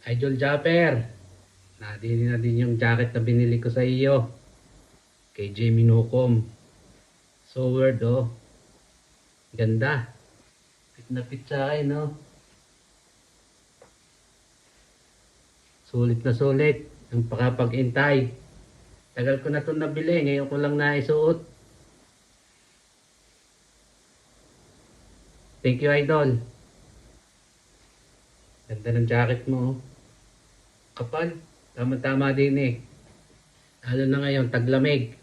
Idol Japper, nadiri na din yung jacket na binili ko sa iyo. Kay Jamie Nucom. So weird oh. Ganda. Fit na fit sa akin no. Sulit na sulit. Ang pakapag-intay. Tagal ko na ito nabili. Ngayon ko lang naisuot. Thank you, Idol. Ganda ng jacket mo. Oh. Kapal. Tama-tama din eh. Lalo na ngayon, taglamig.